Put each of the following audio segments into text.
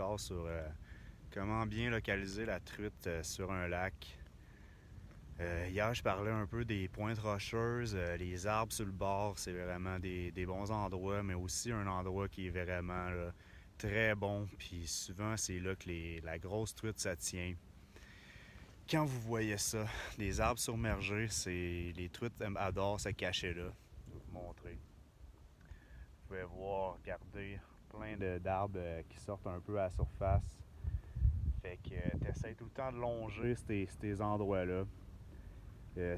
encore sur comment bien localiser la truite sur un lac. Hier, je parlais un peu des pointes rocheuses, les arbres sur le bord, c'est vraiment des bons endroits, mais aussi un endroit qui est vraiment là, très bon. Puis souvent, c'est là que la grosse truite ça tient. Quand vous voyez ça, des arbres submergés, les truites adorent se cacher là. Je vais vous montrer. Vous pouvez voir, regardez, plein d'arbres qui sortent un peu à la surface. Fait que tu essaies tout le temps de longer ces endroits-là.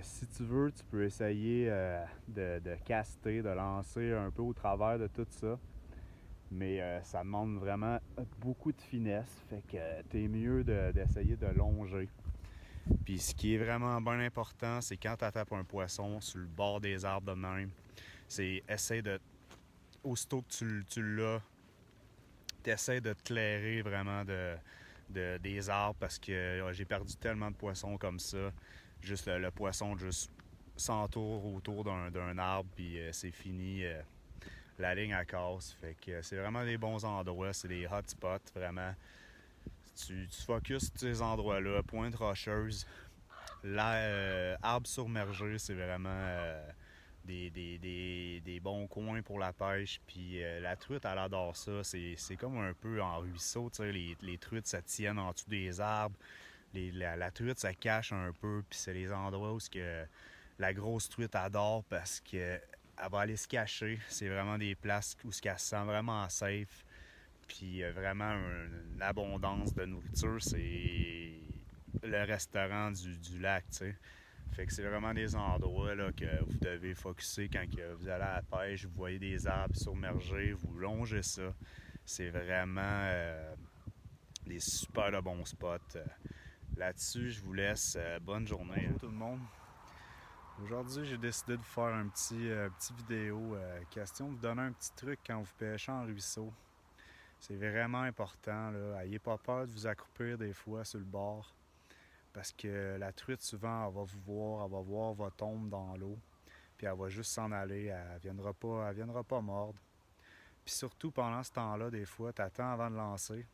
Si tu veux, tu peux essayer de caster, de lancer un peu au travers de tout ça. Mais ça demande vraiment beaucoup de finesse. Fait que t'es mieux d'essayer de longer. Puis ce qui est vraiment bien important, c'est quand tu attrapes un poisson sur le bord des arbres de même, c'est essayer de, aussitôt que tu l'as, t'essaies de te clairer vraiment des arbres parce que j'ai perdu tellement de poissons comme ça. Juste le poisson juste s'entoure autour d'un arbre puis c'est fini. La ligne à casse. Fait que c'est vraiment des bons endroits, c'est des hotspots vraiment. Tu focuses sur ces endroits-là, pointe rocheuse, arbre submergé, c'est vraiment des bons coins pour la pêche. Puis la truite, elle adore ça. C'est comme un peu en ruisseau, tu sais, les truites, ça tiennent en dessous des arbres. La truite, ça cache un peu. Puis c'est les endroits où la grosse truite adore parce que elle va aller se cacher. C'est vraiment des places où elle se sent vraiment safe. Puis vraiment une abondance de nourriture. C'est le restaurant du lac, tu sais. Fait que c'est vraiment des endroits là, que vous devez focusser quand vous allez à la pêche, vous voyez des arbres submergés, vous longez ça. C'est vraiment des super de bons spots. Là-dessus, je vous laisse. Bonne journée. Bonjour tout le monde. Aujourd'hui, j'ai décidé de vous faire un petit vidéo. Question de vous donner un petit truc quand vous pêchez en ruisseau. C'est vraiment important. N'ayez pas peur de vous accroupir des fois sur le bord. Parce que la truite, souvent, elle va vous voir, elle va voir votre ombre dans l'eau. Puis elle va juste s'en aller. Elle viendra pas mordre. Puis surtout, pendant ce temps-là, des fois, tu attends avant de lancer.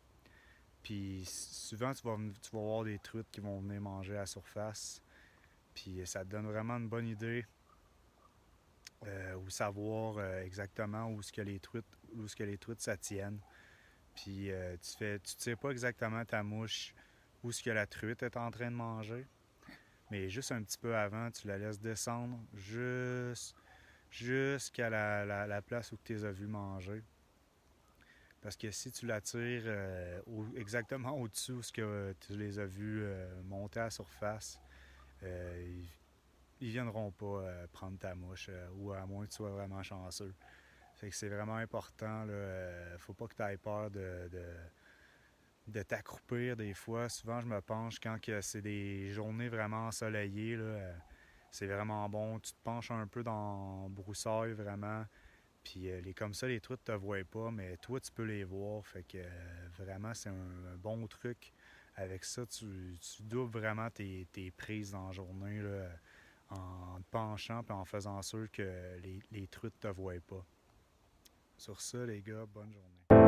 Puis souvent, tu vas voir des truites qui vont venir manger à la surface. Puis ça te donne vraiment une bonne idée ou savoir exactement où est-ce que les truites ça tiennent. Puis tu tires pas exactement ta mouche où est-ce que la truite est en train de manger, mais juste un petit peu avant, tu la laisses descendre jusqu'à la place où tu les as vues manger. Parce que si tu la tires exactement au-dessus où ce que tu les as vues monter à la surface, ils viendront pas prendre ta mouche, ou à moins que tu sois vraiment chanceux. Fait que c'est vraiment important. Faut pas que tu aies peur de t'accroupir des fois. Souvent, je me penche quand c'est des journées vraiment ensoleillées. C'est vraiment bon. Tu te penches un peu dans broussailles vraiment. Puis comme ça, les truites te voient pas, mais toi, tu peux les voir. Fait que vraiment, c'est un bon truc. Avec ça, tu doubles vraiment tes prises dans la journée là, en te penchant et en faisant sûr que les truites te voient pas. Sur ça, les gars, bonne journée.